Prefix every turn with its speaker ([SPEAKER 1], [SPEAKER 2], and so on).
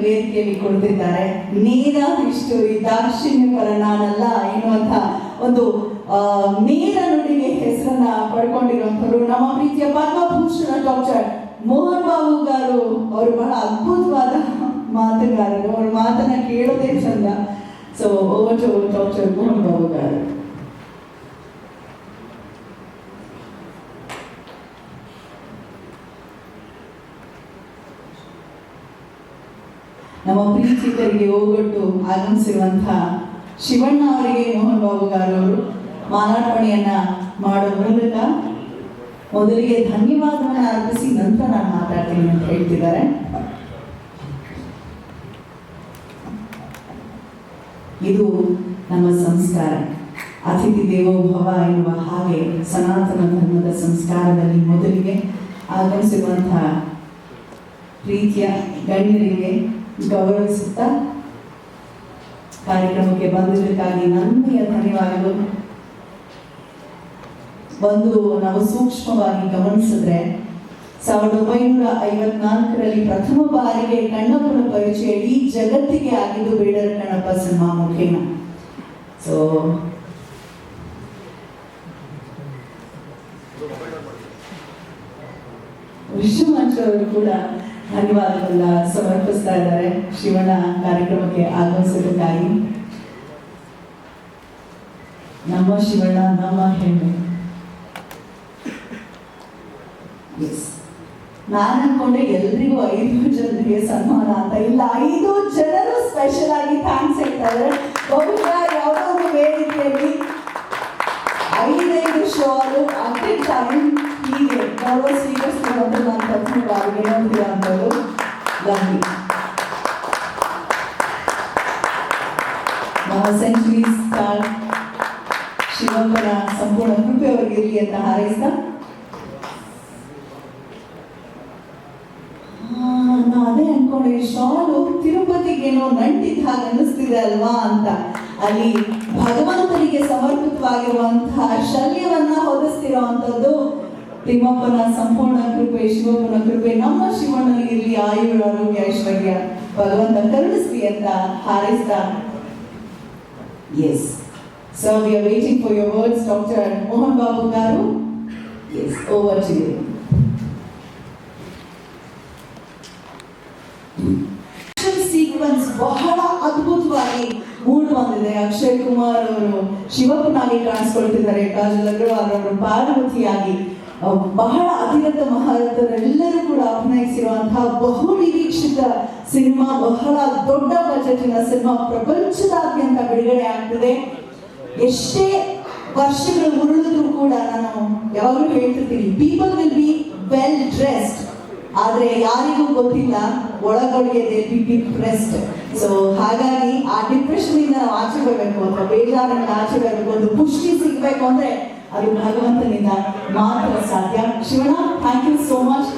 [SPEAKER 1] ವೇದಿಕೆಯಲ್ಲಿ ಕೊಡ್ತಿದ್ದಾರೆ. ನೇರ ಇಷ್ಟು ಈ ದಾಕ್ಷಿಣ್ಯ ಪರ ನಾನಲ್ಲ ಎನ್ನುವಂತ ಒಂದು ನೇರ ನುಡಿಗೆ ಹೆಸರನ್ನ ಪಡ್ಕೊಂಡಿರುವಂತರು ನಮ್ಮ ಪ್ರೀತಿಯ ಪದ್ಮಭೂಷಣ ಡಾಕ್ಟರ್ ಮೋಹನ್ ಬಾಬು ಗಾರು. ಅವರು ಬಹಳ ಅದ್ಭುತವಾದ ಮಾತುಗಾರರು. ಅವ್ರ ಮಾತನ್ನ ಕೇಳೋದೇ ಚಂದ. So over to doctor Mohan Babu garu. ನಮ್ಮ ಪ್ರೀತಿಕರಿಗೆ ಹೋಗೊಟ್ಟು ಆಗಮಿಸಿರುವಂತಹ ಶಿವಣ್ಣ ಅವರಿಗೆ ಮೋಹನ್ ಬಾಬು ಗಾರವರು ಮಾಲಾರ್ಪಣೆಯನ್ನ ಮಾಡೋ ಮೂಲಕ ಮೊದಲಿಗೆ ಧನ್ಯವಾದವನ್ನ ಅರ್ಪಿಸಿ ನಂತರ ನಾನು ಮಾತಾಡ್ತೀನಿ ಅಂತ ಹೇಳ್ತಿದ್ದಾರೆ. ಇದು ನಮ್ಮ ಸಂಸ್ಕಾರ, ಅತಿಥಿ ದೇವೋ ಭವ ಎನ್ನುವ ಹಾಗೆ ಸನಾತನ ಧರ್ಮದ ಸಂಸ್ಕಾರದಲ್ಲಿ ಮೊದಲಿಗೆ ಆಗಮಿಸಿರುವಂತಹ ಪ್ರೀತಿಯ ಗಣ್ಯರಿಗೆ ಗೌರವಿಸುತ್ತಾ ಕಾರ್ಯಕ್ರಮಕ್ಕೆ ಬಂದಿದ್ದಕ್ಕಾಗಿ ನನ್ನೆಯ ಧನ್ಯವಾದಗಳು. ನಾವು ಸೂಕ್ಷ್ಮವಾಗಿ ಗಮನಿಸಿದ್ರೆ 1954ರಲ್ಲಿ ಪ್ರಥಮ ಬಾರಿಗೆ ಕಣ್ಣಪ್ಪನ ಪರಿಚಯ ಈ ಜಗತ್ತಿಗೆ ಆಗಿದ್ದು ಬೇಡರ ಕಣ್ಣಪ್ಪ ಸಿನಿಮಾ ಮುಖೇನ. ಸೊ ವಿಶ್ವಮಂಚ ಅವರು ಕೂಡ ಧನ್ಯವಾದಗಳನ್ನ ಸಮರ್ಪಿಸ್ತಾ ಇದ್ದಾರೆ ಶಿವಣ್ಣ ಕಾರ್ಯಕ್ರಮಕ್ಕೆ ಆಗಮಿಸಿದ್ದಕ್ಕಾಗಿ. ನಮ್ಮ ಶಿವಣ್ಣ ನಮ್ಮ ಹೆಣ್ಣು. ನಾನು ಅನ್ಕೊಂಡೆ ಎಲ್ರಿಗೂ 5 ಜನರಿಗೆ ಸನ್ಮಾನ ಅಂತ. ಇಲ್ಲ, 5 ಜನರು ಸ್ಪೆಷಲ್ ಆಗಿ ಥ್ಯಾಂಕ್ಸ್ ಹೇಳ್ತಾರೆ. ಬಹುಶಃ ಯಾವುದೋ ಒಂದು ವೇದಿಕೆಯಲ್ಲಿ 5 ಶಾಲು ಅಟ್ ಟೈಮ್ ಹೀಗೆ ಗೌರವ ಸ್ವೀಕರಿಸಿರುವಂತ ನಾನು ಪ್ರಥಮ ಬಾರಿಗೆ ನೋಡ್ತೀರಂಥದ್ದು. ಲವ್ಲಿ. ನಮ್ಮ ಸೆಂಚುರಿ ಸ್ಟಾರ್ ಶಿವಪ್ಪನ ಸಂಪೂರ್ಣ ಕೃಪೆ ಅವರಿಗಿರಲಿ ಅಂತ ಹಾರೈಸ್ತಾ, ಅದೇ ಅನ್ಕೊಂಡೆ ಶಾಲು ತಿರುಪತಿಗೇನೋ ನಂಟಿದ್ದ ಹಾಗೆ ಅನ್ನಿಸ್ತಿದೆ ಅಲ್ವಾ ಅಂತ. ಅಲ್ಲಿ ಭಗವಂತನಿಗೆ ಸಮರ್ಪಿತವಾಗಿರುವಂತಹ ಶಲ್ಯವನ್ನ ಹೊದಿಸ್ತಿರುವಂತದ್ದು ತಿಮ್ಮಪ್ಪನ ಸಂಪೂರ್ಣ ಕೃಪೆ, ಶಿವಪ್ಪನ ಕೃಪೆ. ನಮ್ಮ ಶಿವಣ್ಣನಿಗಿರಲಿ ಆಯುಳು ಆರೋಗ್ಯ ಐಶ್ವರ್ಯ ಭಗವಂತ ಕರುಣಿಸ್ಲಿ ಅಂತ ಹಾರೈಸ್ತಾ. Yes sir, we are waiting for your words doctor Mohan Babu garu. Yes, over to you. Sequence ಬಹಳ ಅದ್ಭುತವಾಗಿ ಮೂಡ್ ಬಂದಿದೆ. ಅಕ್ಷಯ್ ಕುಮಾರ್ ಅವರು ಶಿವಪ್ಪನಾಗಿ ಕಾಣಿಸ್ಕೊಳ್ತಿದ್ದಾರೆ, ಕಾಜಲ್ ಅಗ್ರವಾಲ್ ಅವರು ಪಾರ್ವತಿಯಾಗಿ, ಬಹಳ ಅತಿರಥ ಮಹಾರಥರೆಲ್ಲರೂ ಕೂಡ ಅಭಿನಯಿಸಿರುವಂತಹ ಬಹು ನಿರೀಕ್ಷಿತ ಸಿನಿಮಾ, ಬಹಳ ದೊಡ್ಡ ಬಜೆಟಿನ ಸಿನಿಮಾ ಪ್ರಪಂಚದಾದ್ಯಂತ ಬಿಡುಗಡೆ ಆಗ್ತಿದೆ. ಎಷ್ಟೇ ವರ್ಷಗಳು ಉರುಳಿದ್ರು ಕೂಡ ನಾನು ಯಾವಾಗಲೂ ಹೇಳ್ತಿರ್ತೀನಿ, people will be well dressed, ಆದ್ರೆ ಯಾರಿಗೂ ಗೊತ್ತಿಲ್ಲ ಒಳಗೊಳಗೆ ದೇ ಬಿ ಡಿಪ್ರೆಸ್ಡ್. ಸೊ ಹಾಗಾಗಿ ಆ ಡಿಪ್ರೆಷನ್ ಇಂದ ನಾವು ಆಚೆ ಬರಬೇಕು ಅಥವಾ ಬೇಜಾರಿಂದ ಆಚೆ ಬರಬೇಕು, ಒಂದು ಪುಷ್ಟಿ ಸಿಗಬೇಕು ಅಂದ್ರೆ ಅದು ಭಗವಂತನಿಂದ ಮಾತ್ರ ಸಾಧ್ಯ. Shivanna, thank you so much.